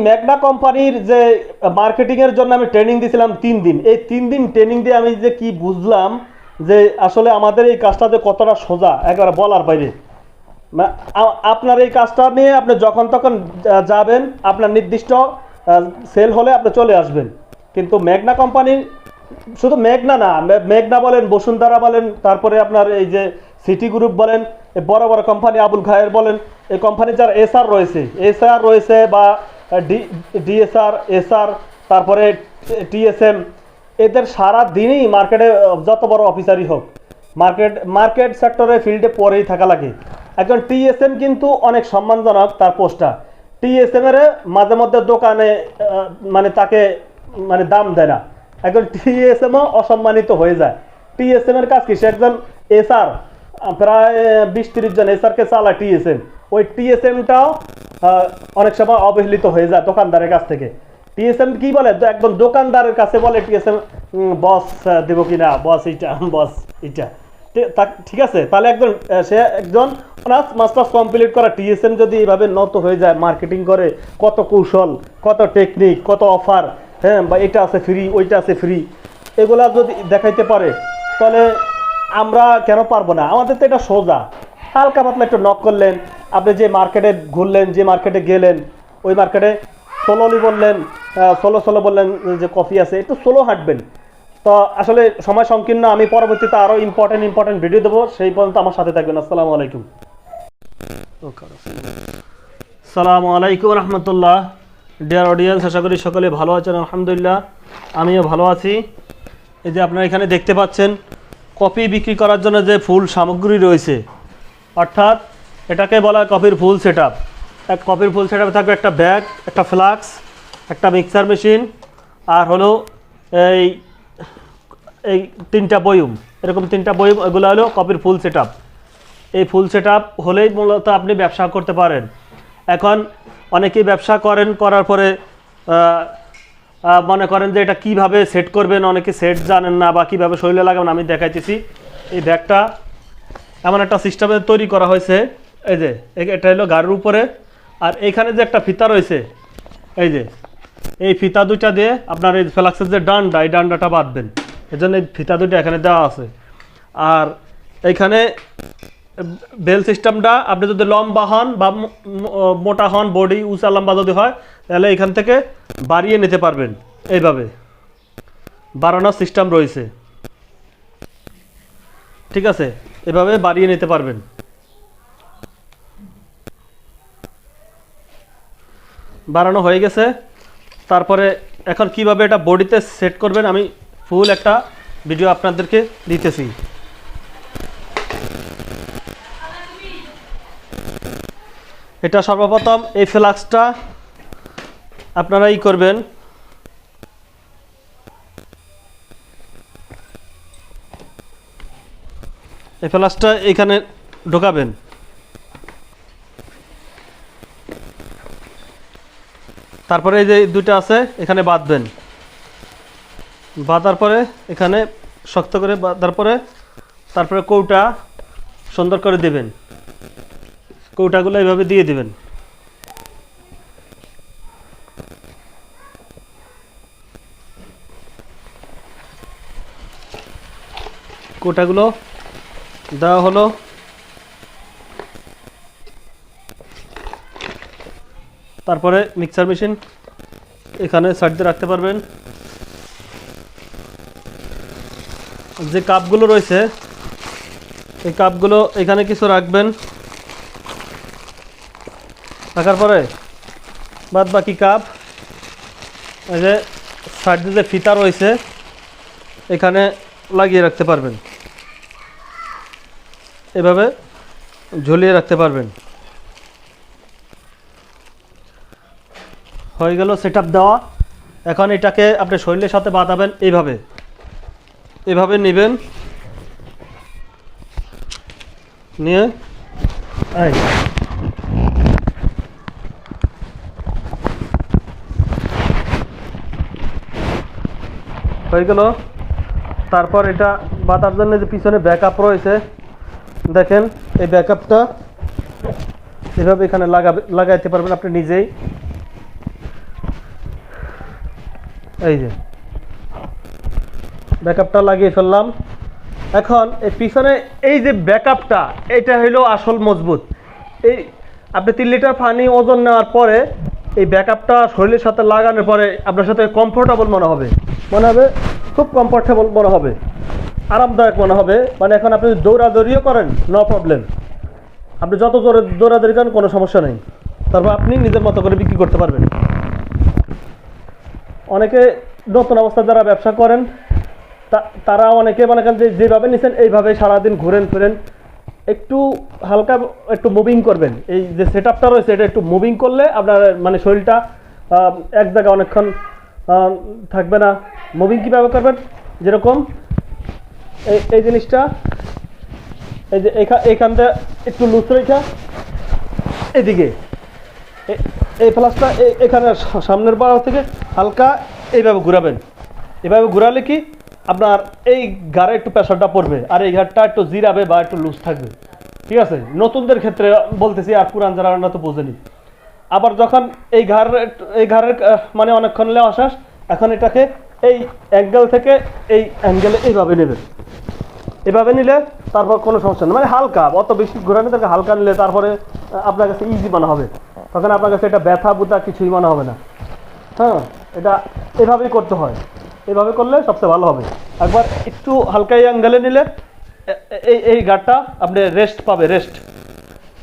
Magna কোম্পানির যে মার্কেটিংয়ের জন্য আমি ট্রেনিং দিয়েছিলাম 3 দিন। এই 3 দিন ট্রেনিং দিয়ে আমি যে কি বুঝলাম যে আসলে আমাদের এই কাজটা যে কতটা সোজা, একেবারে বলার বাইরে। আপনার এই কাজটা নিয়ে আপনি যখন তখন যাবেন, আপনার নির্দিষ্ট সেল হলে আপনি চলে আসবেন। কিন্তু ম্যাগনা কোম্পানির, শুধু মেঘনা না, মেঘনা বলেন, বসুন্ধরা বলেন, তারপরে আপনার এই যে সিটি গ্রুপ বলেন, বড় বড় কোম্পানি আবুল খায়ের বলেন, এই কোম্পানি যার এসআর রয়েছে বা ডিএসআর, এসআর, তারপরে টিএসএম, এদের সারা দিনই মার্কেটে যত বড় অফিসারই হোক, মার্কেট সেক্টরে ফিল্ডে পরেই থাকা লাগে। এখন টিএসএম কিন্তু অনেক সম্মানজনক তার পোস্টটা। টিএসএম এর মাঝে মধ্যে দোকানে মানে তাকে মানে দাম দেয় না। এখন টিএসএমও অসম্মানিত হয়ে যায়। টিএসএম এর কাজ কি? সে একজন এসআর, প্রায় 20-30 জন এসআরকে চালায় টিএসএম। ওই টিএসএমটাও অনেক সময় অবহেলিত হয়ে যায় দোকানদারের কাছ থেকে। টিএসএম কি বলে? একদম দোকানদারের কাছে বলে টিএসএম, বস দেবো কিনা, বস এইটা, বস এইটা। ঠিক আছে, তাহলে সে একজন অনার্স মাস্টার্স কমপ্লিট করা টিএসএম যদি এইভাবে নত হয়ে যায়, মার্কেটিং করে, কত কৌশল, কত টেকনিক, কত অফার, হ্যাঁ, বা এটা আছে ফ্রি, ওইটা আছে ফ্রি, এগুলা যদি দেখাইতে পারে, তাহলে আমরা কেন পারবো না? আমাদের তো এটা সোজা। হালকা পাতলা একটু নক করলেন, আপনি যে মার্কেটে ঘুরলেন, যে মার্কেটে গেলেন, ওই মার্কেটে সোলোলি বললেন, সোলো বললেন যে কফি আছে, একটু সোলো হাঁটবেন। তো আসলে সময় সংকীর্ণ, আমি পরবর্তীতে আরও ইম্পর্টেন্ট ভিডিও দেবো, সেই পর্যন্ত আমার সাথে থাকবেন। আসসালামু আলাইকুম। আসসালামু আলাইকুম রহমতুল্লাহ। ডিয়ার অডিয়েন্স, আশা করি সকলে ভালো আছেন। আলহামদুলিল্লাহ, আমিও ভালো আছি। এই যে আপনারা এখানে দেখতে পাচ্ছেন, কফি বিক্রি করার জন্য যে ফুল সামগ্রী রয়েছে, অর্থাৎ এটাকে বলা হয় কফির ফুল সেট আপ। কফির ফুল সেট আপে থাকবে একটা ব্যাগ, একটা ফ্লাক্স, একটা মিক্সার মেশিন, আর হলো এই 3টা বয়ম, এরকম 3টা বয়ম, এগুলো হলো কফির ফুল সেট আপ। এই ফুল সেট আপ হলেই মূলত আপনি ব্যবসা করতে পারেন। এখন অনেকেই ব্যবসা করার পরে মনে করেন যে এটা কিভাবে সেট করবেন, অনেকে সেট জানেন না বা কীভাবে শরীরে লাগাবেন। আমি দেখাইতেছি। এই ব্যাগটা এমন একটা সিস্টেমে তৈরি করা হয়েছে, এই যে এটা হলো গাড়ির উপরে, আর এইখানে যে একটা ফিতা রয়েছে, এই যে এই ফিতা দুইটা দিয়ে আপনার এই ফ্লাক্সের যে ডান্ডা, এই ডান্ডাটা বাঁধবেন। এই জন্য এই ফিতা দুইটা এখানে দেওয়া আছে। আর এইখানে বেল সিস্টেমটা, আপনি যদি লম্বা হন বা মোটা হন, বডি উঁচা লম্বা যদি হয়, তাহলে এখান থেকে বাড়িয়ে নিতে পারবেন। এইভাবে বাড়ানোর সিস্টেম রয়েছে, ঠিক আছে? এভাবে বাড়িয়ে নিতে পারবেন। বাড়ানো হয়ে গেছে। তারপরে এখন কিভাবে এটা বডিতে সেট করবেন, আমি ফুল একটা ভিডিও আপনাদেরকে দিতেছি। এটা সর্বপ্রথম এই ফ্লাক্সটা আপনারা করবেন, এই ফ্লাক্সটা এখানে ঢোকাবেন। তারপরে এই যে দুইটা আছে, এখানে বাঁধবেন। বাঁধার পরে এখানে শক্ত করে বাঁধার পরে তারপরে কৌটা সুন্দর করে দেবেন। কৌটাগুলো এইভাবে দিয়ে দিবেন। কৌটাগুলো দেওয়া হলো। তারপরে মিক্সার মেশিন এখানে সাইড দিয়ে রাখতে পারবেন। যে কাপগুলো রয়েছে, এই কাপগুলো এখানে কিছু রাখবেন। রাখার পরে বাদ বাকি কাপ এই যে সাইড দিয়ে যে ফিতা রয়েছে, এখানে লাগিয়ে রাখতে পারবেন। এভাবে ঝুলিয়ে রাখতে পারবেন। হয়ে গেল সেট আপ দেওয়া। এখন এটাকে আপনি শরীরের সাথে বাঁধাবেন। এইভাবে নেবেন, নিয়ে হয়ে গেল। তারপর এটা বাঁধার জন্য যে পিছনে ব্যাকআপ রয়েছে, দেখেন এই ব্যাকআপটা এভাবে এখানে লাগাইতে পারবেন আপনি নিজেই। এই যে ব্যাকআপটা লাগিয়ে ফেললাম। এখন এই পিছনে এই যে ব্যাকআপটা, এটা হলো আসল মজবুত। এই আপনি 3 লিটার পানি ওজন নেওয়ার পরে এই ব্যাকআপটা শরীরের সাথে লাগানোর পরে আপনার সাথে কমফোর্টেবল মনে হবে, খুব কমফোর্টেবল মনে হবে, আরামদায়ক মনে হবে। মানে এখন আপনি দৌড়াদৌড়িও করেন, নো প্রবলেম, আপনি যত জোরে দৌড়াদৌড়ি করেন কোনো সমস্যা নেই। তারপর আপনি নিজের মতো করে বিক্রি করতে পারবেন। অনেকে নতুন অবস্থা যারা ব্যবসা করেন তারা অনেকে মনে করেন যে যেভাবে নিচ্ছেন এইভাবে সারাদিন ঘুরেন ফিরেন, একটু হালকা একটু মুভিং করবেন। এই যে সেট আপটা রয়েছে এটা একটু মুভিং করলে আপনার মানে শরীরটা এক জায়গায় অনেকক্ষণ থাকবে না। মুভিং কীভাবে করবেন, যেরকম এই জিনিসটা এই যে এইখান থেকে একটু লুজ রেখা এদিকে এই প্লাসটা এখানে সামনের বাড়া থেকে হালকা এইভাবে ঘুরাবেন। এভাবে ঘুরালে কি আপনার এই ঘাড়ে একটু প্রেশারটা পড়বে আর এই ঘাড়টা একটু জিরাবে বা একটু লুজ থাকবে। ঠিক আছে, নতুনদের ক্ষেত্রে বলতেছি, আর পুরান যারা না তো বোঝেনি। আবার যখন এই ঘাড়ের মানে অনেকক্ষণ লেওয়া শেষ, এখন এটাকে এই অ্যাঙ্গেল থেকে এই অ্যাঙ্গেলে এইভাবে নেবেন। এভাবে নিলে তারপর কোনো সমস্যা নেই, মানে হালকা, অত বেশি ঘোরানো তাকে হালকা নিলে তারপরে আপনার কাছে ইজি মনে হবে। তখন আপনার কাছে এটা ব্যথা বুথা কিছুই মনে হবে না। হ্যাঁ, এটা এভাবেই করতে হয়, এভাবে করলে সবচেয়ে ভালো হবে। একবার একটু হালকা অ্যাঙ্গেলে নিলে এই ঘাটটা আপনি রেস্ট পাবে, রেস্ট।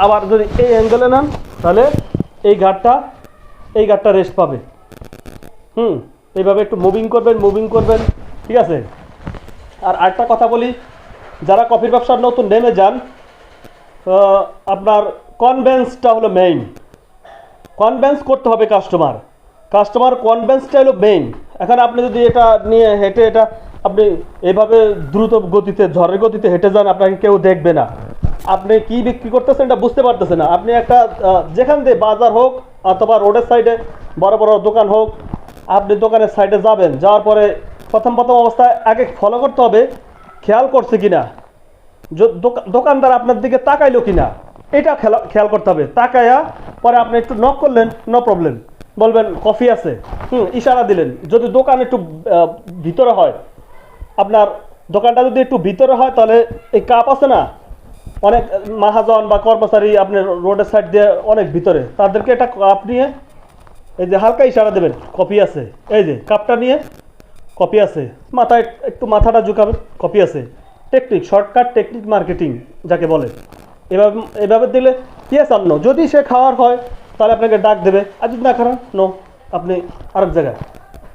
আবার যদি এই অ্যাঙ্গেলে নেন তাহলে এই ঘাটটা রেস্ট পাবে। এইভাবে একটু মুভিং করবেন। ঠিক আছে। আর আরেকটা কথা বলি, যারা কফির ব্যবসার নতুন নেমে যান, আপনার কনভেন্সটা হলো মেইন। কনভেন্স করতে হবে কাস্টমার কনভেন্সটা হলো মেইন। এখন আপনি যদি এটা নিয়ে হেঁটে এটা আপনি এভাবে দ্রুত গতিতে ঝড়ের গতিতে হেঁটে যান, আপনাকে কেউ দেখবে না, আপনি কি বিক্রি করতেছেন এটা বুঝতে পারতেছেন না। আপনি একটা যেখান দিয়ে বাজার হোক অথবা রোডের সাইডে বড় বড় দোকান হোক, আপনি দোকানের সাইডে যাবেন, যাওয়ার পরে প্রথম অবস্থায় আগে ফলো করতে হবে খেয়াল করছে কিনা, দোকানদার আপনার দিকে তাকাইলো কিনা, এটা খেয়াল করতে হবে। তাকায়া পরে আপনি একটু নক করলেন, নো প্রবলেম, বলবেন কফি আছে, ইশারা দিলেন। যদি দোকান একটু ভিতরে হয়, আপনার দোকানটা যদি একটু ভিতরে হয়, তাহলে এই কাপ আছে না, অনেক মাহাজন বা কর্মচারী আপনি রোডের সাইড দিয়ে অনেক ভিতরে, তাদেরকে একটা কাপ নিয়ে এই যে হালকা ইশারা দেবেন কফি আছে, এই যে কাপটা নিয়ে কপি আছে, মাথায় একটু মাথাটা ঝুঁকাবেন, কপি আছে। টেকনিক, শর্টকাট টেকনিক মার্কেটিং যাকে বলে। এভাবে দিলে কি আছে, অন্য যদি সে খাওয়ার হয় তাহলে আপনাকে ডাক দেবে, আর যদি না খারাপ নো, আপনি আরেক জায়গায়।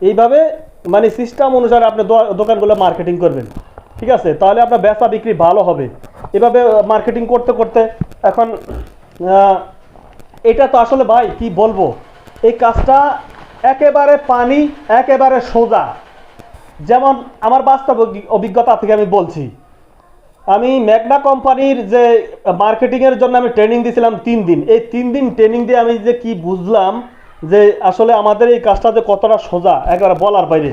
এইভাবে মানে সিস্টেম অনুসারে আপনি দোকানগুলো মার্কেটিং করবেন। ঠিক আছে, তাহলে আপনার বেচা বিক্রি ভালো হবে। এভাবে মার্কেটিং করতে করতে এখন এটা তো আসলে ভাই কি বলবো, এই কাজটা একেবারে পানি, একেবারে সোজা। যেমন আমার বাস্তব অভিজ্ঞতা থেকে আমি বলছি, আমি ম্যাগনা কোম্পানির যে মার্কেটিংয়ের জন্য আমি ট্রেনিং দিয়েছিলাম 3 দিন। এই 3 দিন ট্রেনিং দিয়ে আমি যে কি বুঝলাম যে আসলে আমাদের এই কাজটা যে কতটা সোজা, একেবারে বলার বাইরে।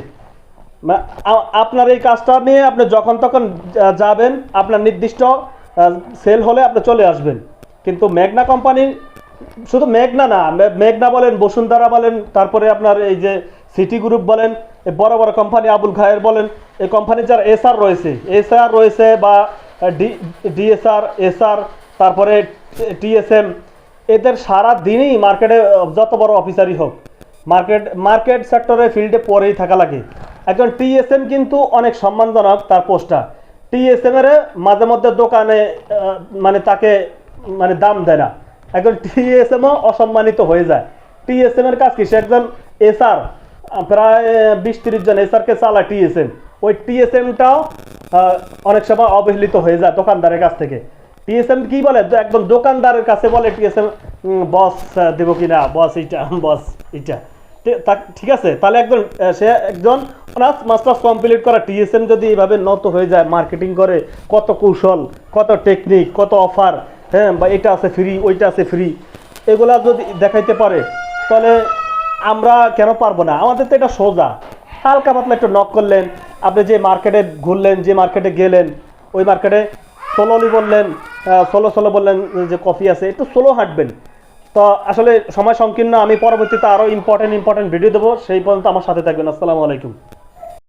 আপনার এই কাজটা নিয়ে আপনি যখন তখন যাবেন, আপনার নির্দিষ্ট সেল হলে আপনি চলে আসবেন। কিন্তু ম্যাগনা কোম্পানির, শুধু মেঘনা না, মেঘনা বলেন, বসুন্ধরা বলেন, তারপরে আপনার এই যে সিটি গ্রুপ বলেন, বড় বড় কোম্পানি আবুল খায়ের বলেন, এই কোম্পানির যারা এসআর রয়েছে বা এসআর, তারপরে টিএসএম, এদের সারা দিনই মার্কেটে যত বড় অফিসারই হোক, মার্কেট সেক্টরে ফিল্ডে পরেই থাকা লাগে। একজন টিএসএম কিন্তু অনেক সম্মানজনক তার পোস্টটা। টিএসএম এর মাঝে মধ্যে দোকানে মানে তাকে মানে দাম দেয় না, একজন টিএসএমও অসম্মানিত হয়ে যায়। টিএসএম এর কাজ কি, সে একজন এসআর, প্রায় 20-30 জন এসআরকে চালায় টিএসএম। ওই টিএসএমটাও অনেক সময় অবহেলিত হয়ে যায় দোকানদারের কাছ থেকে। টিএসএম কি বলে, একদম দোকানদারের কাছে বলে টিএসএম, বস দেবো কিনা, বস এইটা। ঠিক আছে, তাহলে সে একজন অনার্স মাস্টার্স কমপ্লিট করা টিএসএম যদি এইভাবে নত হয়ে যায়, মার্কেটিং করে, কত কৌশল, কত টেকনিক, কত অফার, হ্যাঁ, বা এটা আছে ফ্রি, ওইটা আছে ফ্রি, এগুলা যদি দেখাইতে পারে, তাহলে আমরা কেন পারবো না? আমাদের তো এটা সোজা, হালকা পাতলা একটু নক করলেন, আপনি যে মার্কেটে ঘুরলেন, যে মার্কেটে গেলেন, ওই মার্কেটে সোলো বললেন যে কফি আছে, একটু সোলো হাঁটবেন, তো আসলে সময় সংকীর্ণ, আমি পরবর্তীতে আরও ইম্পর্টেন্ট ভিডিও দেবো, সেই পর্যন্ত আমার সাথে থাকবেন। আসসালামু আলাইকুম।